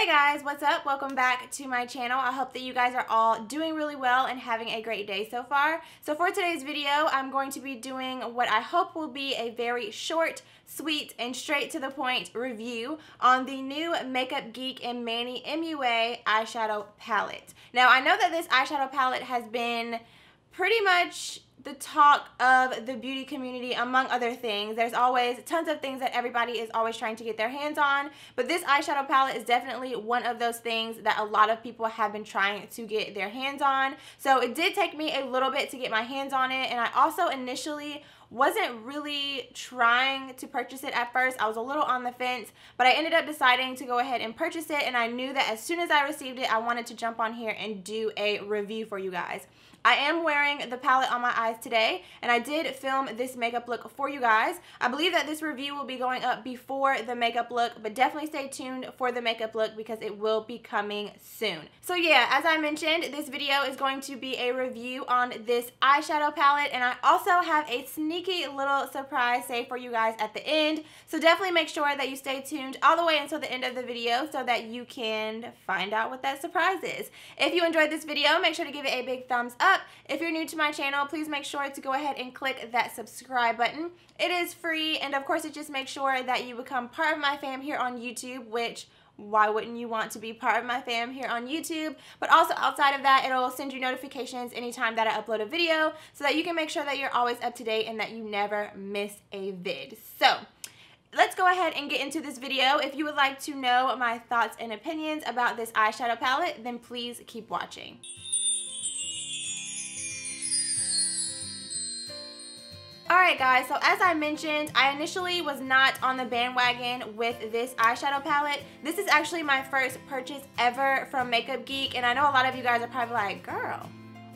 Hey guys, what's up? Welcome back to my channel. I hope that you guys are all doing really well and having a great day so far. So for today's video, I'm going to be doing what I hope will be a very short, sweet, and straight to the point review on the new Makeup Geek and MannyMUA eyeshadow palette. Now I know that this eyeshadow palette has been pretty much the talk of the beauty community, among other things. There's always tons of things that everybody is always trying to get their hands on, but this eyeshadow palette is definitely one of those things that a lot of people have been trying to get their hands on. So it did take me a little bit to get my hands on it, and I also initially wasn't really trying to purchase it at first. I was a little on the fence, but I ended up deciding to go ahead and purchase it, and I knew that as soon as I received it, I wanted to jump on here and do a review for you guys. I am wearing the palette on my eyes today, and I did film this makeup look for you guys. I believe that this review will be going up before the makeup look, but definitely stay tuned for the makeup look because it will be coming soon. So yeah, as I mentioned, this video is going to be a review on this eyeshadow palette, and I also have a sneaky little surprise saved for you guys at the end. So definitely make sure that you stay tuned all the way until the end of the video so that you can find out what that surprise is. If you enjoyed this video, make sure to give it a big thumbs up. If you're new to my channel, please make sure to go ahead and click that subscribe button. It is free, and of course it just makes sure that you become part of my fam here on YouTube, which why wouldn't you want to be part of my fam here on YouTube? But also outside of that, it'll send you notifications anytime that I upload a video so that you can make sure that you're always up to date and that you never miss a vid. So let's go ahead and get into this video. If you would like to know my thoughts and opinions about this eyeshadow palette, then please keep watching. Alright guys, so as I mentioned, I initially was not on the bandwagon with this eyeshadow palette. This is actually my first purchase ever from Makeup Geek, and I know a lot of you guys are probably like, girl,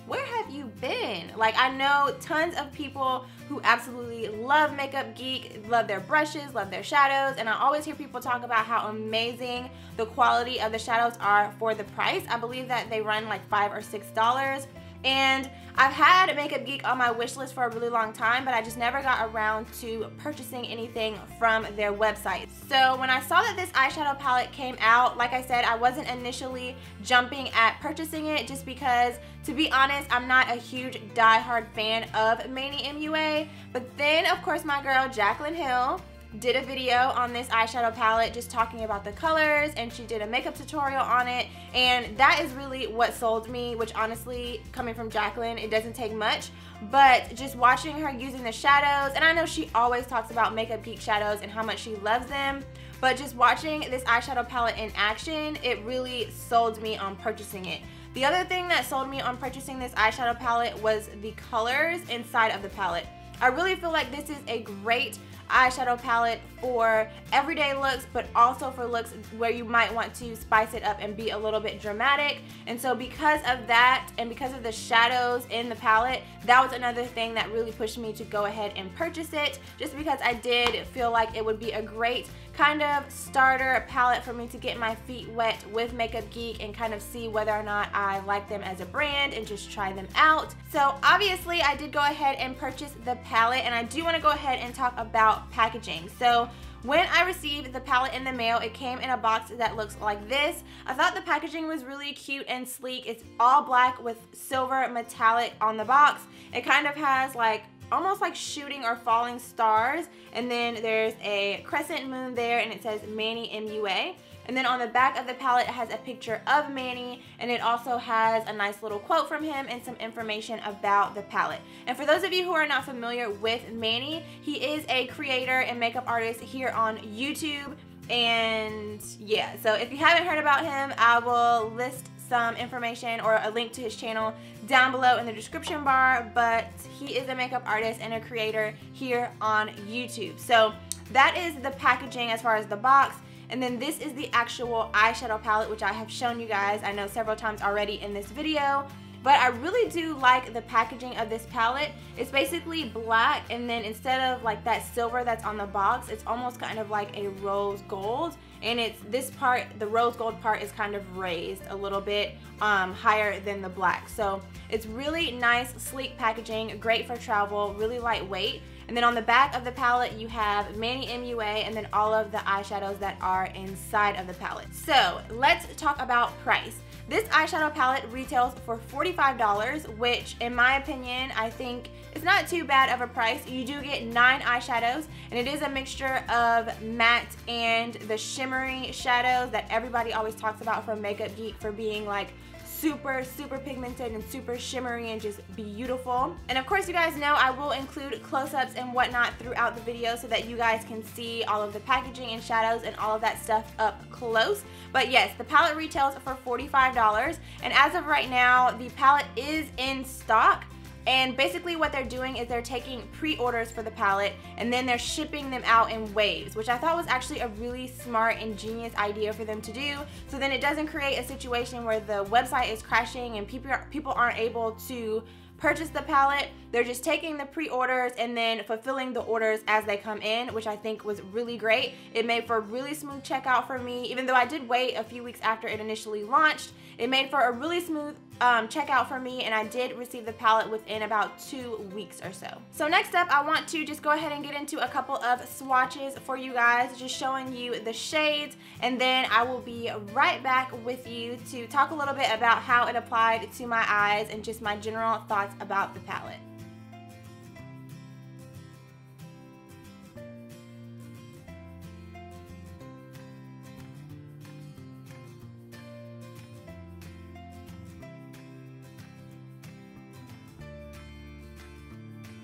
where have you been? Like, I know tons of people who absolutely love Makeup Geek, love their brushes, love their shadows, and I always hear people talk about how amazing the quality of the shadows are for the price. I believe that they run like $5 or $6. And I've had Makeup Geek on my wish list for a really long time, but I just never got around to purchasing anything from their website. So when I saw that this eyeshadow palette came out, like I said, I wasn't initially jumping at purchasing it just because, to be honest, I'm not a huge die-hard fan of MannyMUA. But then, of course, my girl Jaclyn Hill did a video on this eyeshadow palette just talking about the colors, and she did a makeup tutorial on it, and that is really what sold me, which honestly, coming from Jaclyn, it doesn't take much, but just watching her using the shadows, and I know she always talks about Makeup Geek shadows and how much she loves them, but just watching this eyeshadow palette in action, it really sold me on purchasing it. The other thing that sold me on purchasing this eyeshadow palette was the colors inside of the palette. I really feel like this is a great eyeshadow palette for everyday looks, but also for looks where you might want to spice it up and be a little bit dramatic. And so because of that, and because of the shadows in the palette, that was another thing that really pushed me to go ahead and purchase it, just because I did feel like it would be a great kind of starter palette for me to get my feet wet with Makeup Geek and kind of see whether or not I like them as a brand and just try them out. So obviously I did go ahead and purchase the palette, and I do want to go ahead and talk about packaging. So when I received the palette in the mail, it came in a box that looks like this. I thought the packaging was really cute and sleek. It's all black with silver metallic on the box. It kind of has like almost like shooting or falling stars, and then there's a crescent moon there, and it says MannyMUA. And then on the back of the palette, it has a picture of Manny, and it also has a nice little quote from him and some information about the palette. And for those of you who are not familiar with Manny, he is a creator and makeup artist here on YouTube. And yeah, so if you haven't heard about him, I will list some information or a link to his channel down below in the description bar, but he is a makeup artist and a creator here on YouTube. So that is the packaging as far as the box. And then this is the actual eyeshadow palette, which I have shown you guys, I know, several times already in this video. but I really do like the packaging of this palette. It's basically black, and then instead of like that silver that's on the box, it's almost kind of like a rose gold, and it's this part, the rose gold part, is kind of raised a little bit higher than the black. So it's really nice, sleek packaging, great for travel, really lightweight. And then on the back of the palette, you have MannyMUA and then all of the eyeshadows that are inside of the palette. So let's talk about price. This eyeshadow palette retails for $45, which in my opinion, I think is not too bad of a price. You do get 9 eyeshadows, and it is a mixture of matte and the shimmery shadows that everybody always talks about from Makeup Geek for being like super pigmented and super shimmery and just beautiful. And of course, you guys know I will include close-ups and whatnot throughout the video so that you guys can see all of the packaging and shadows and all of that stuff up close. But yes, the palette retails for $45, and as of right now, the palette is in stock. And basically what they're doing is they're taking pre-orders for the palette and then they're shipping them out in waves, which I thought was actually a really smart and genius idea for them to do. So then it doesn't create a situation where the website is crashing and people aren't able to purchase the palette. They're just taking the pre-orders and then fulfilling the orders as they come in, which I think was really great. It made for a really smooth checkout for me. Even though I did wait a few weeks after it initially launched, it made for a really smooth checkout for me, and I did receive the palette within about 2 weeks or so. So next up, I want to just go ahead and get into a couple of swatches for you guys, just showing you the shades, and then I will be right back with you to talk a little bit about how it applied to my eyes and just my general thoughts about the palette.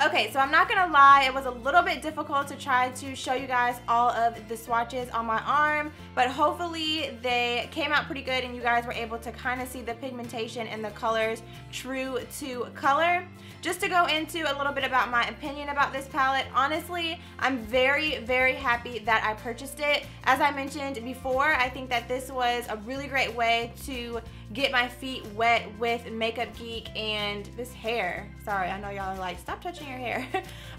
Okay, so I'm not gonna lie, it was a little bit difficult to try to show you guys all of the swatches on my arm, but hopefully they came out pretty good and you guys were able to kind of see the pigmentation and the colors true to color. Just to go into a little bit about my opinion about this palette, honestly, I'm very happy that I purchased it. As I mentioned before, I think that this was a really great way to get my feet wet with Makeup Geek and this hair. Sorry, I know y'all are like, stop touching your hair.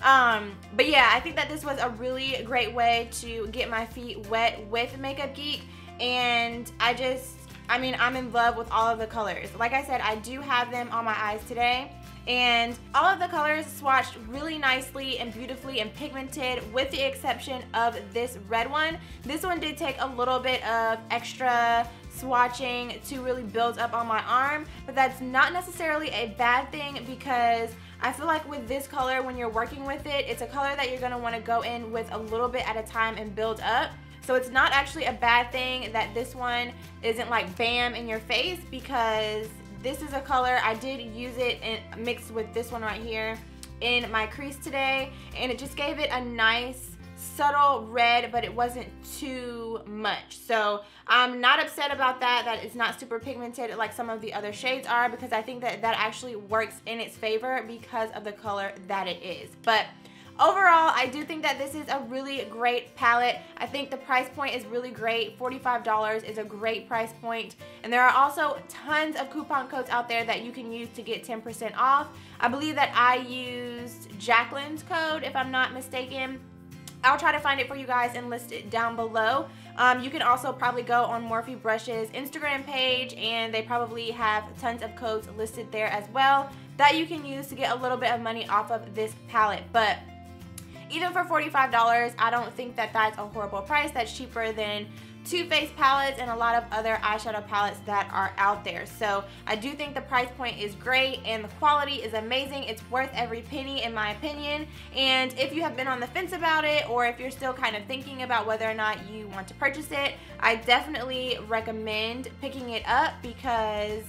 But yeah, I think that this was a really great way to get my feet wet with Makeup Geek, and I mean, I'm in love with all of the colors. Like I said, I do have them on my eyes today, and all of the colors swatched really nicely and beautifully and pigmented, with the exception of this red one. This one did take a little bit of extra swatching to really build up on my arm, but that's not necessarily a bad thing, because I feel like with this color, when you're working with it, it's a color that you're going to want to go in with a little bit at a time and build up. So it's not actually a bad thing that this one isn't like bam in your face, because this is a color, I did use it and mixed with this one right here in my crease today, and it just gave it a nice subtle red, but it wasn't too much. So I'm not upset about that it's not super pigmented like some of the other shades are, because I think that that actually works in its favor because of the color that it is. But overall, I do think that this is a really great palette. I think the price point is really great. $45 is a great price point. And there are also tons of coupon codes out there that you can use to get 10% off. I believe that I used Jacqueline's code, if I'm not mistaken. I'll try to find it for you guys and list it down below. You can also probably go on Morphe Brush's Instagram page, and they probably have tons of codes listed there as well that you can use to get a little bit of money off of this palette. But even for $45, I don't think that that's a horrible price. That's cheaper than Too Faced palettes and a lot of other eyeshadow palettes that are out there. So I do think the price point is great and the quality is amazing. It's worth every penny in my opinion. And if you have been on the fence about it, or if you're still kind of thinking about whether or not you want to purchase it, I definitely recommend picking it up, because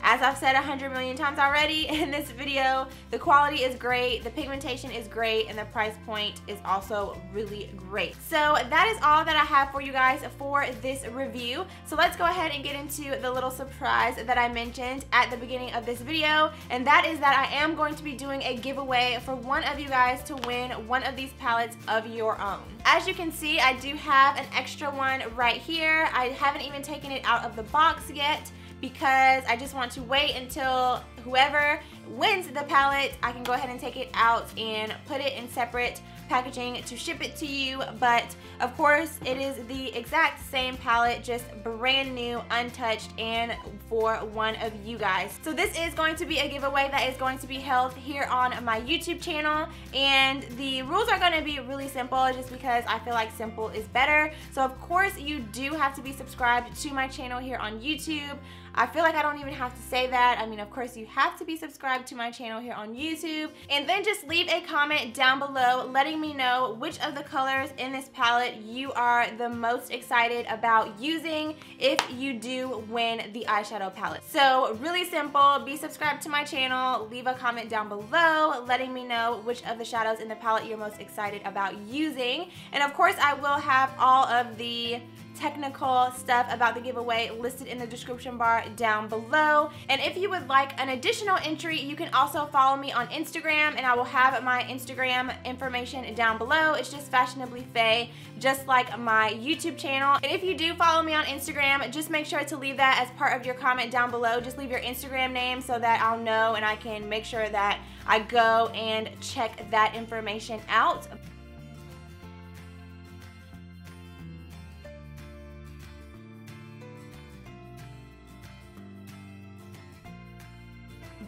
as I've said 100 million times already in this video, the quality is great, the pigmentation is great, and the price point is also really great. So that is all that I have for you guys for this review. So let's go ahead and get into the little surprise that I mentioned at the beginning of this video, and that is that I am going to be doing a giveaway for one of you guys to win one of these palettes of your own. As you can see, I do have an extra one right here. I haven't even taken it out of the box yet, because I just want to wait until whoever wins the palette, I can go ahead and take it out and put it in separate packaging to ship it to you. But of course it is the exact same palette, just brand new, untouched, and for one of you guys. So this is going to be a giveaway that is going to be held here on my YouTube channel, and the rules are going to be really simple just because I feel like simple is better. So of course you do have to be subscribed to my channel here on YouTube. I feel like I don't even have to say that. I mean, of course you have to be subscribed to my channel here on YouTube. And then just leave a comment down below letting me know which of the colors in this palette you are the most excited about using if you do win the eyeshadow palette. So really simple, be subscribed to my channel, leave a comment down below letting me know which of the shadows in the palette you're most excited about using. And of course I will have all of the technical stuff about the giveaway listed in the description bar down below. And if you would like an additional entry, you can also follow me on Instagram, and I will have my Instagram information down below. It's just FashionablyFayy, just like my YouTube channel. And if you do follow me on Instagram, just make sure to leave that as part of your comment down below. Just leave your Instagram name so that I'll know and I can make sure that I go and check that information out.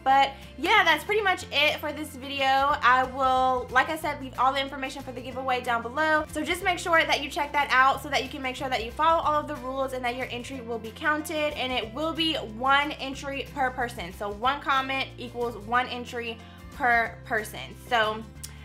But yeah, that's pretty much it for this video. I will, like I said, leave all the information for the giveaway down below. So just make sure that you check that out so that you can make sure that you follow all of the rules and that your entry will be counted. And it will be 1 entry per person. So 1 comment equals 1 entry per person. So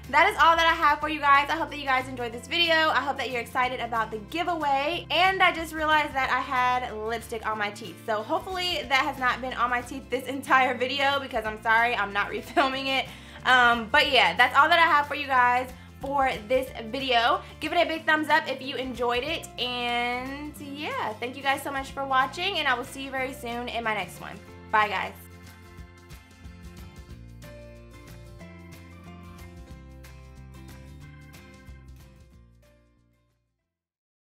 that is all that I have for you guys. I hope that you guys enjoyed this video. I hope that you're excited about the giveaway. And I just realized that I had lipstick on my teeth. So hopefully that has not been on my teeth this entire video, because I'm sorry, I'm not refilming it. But yeah, that's all that I have for you guys for this video. Give it a big thumbs up if you enjoyed it. And yeah, thank you guys so much for watching, and I will see you very soon in my next one. Bye guys.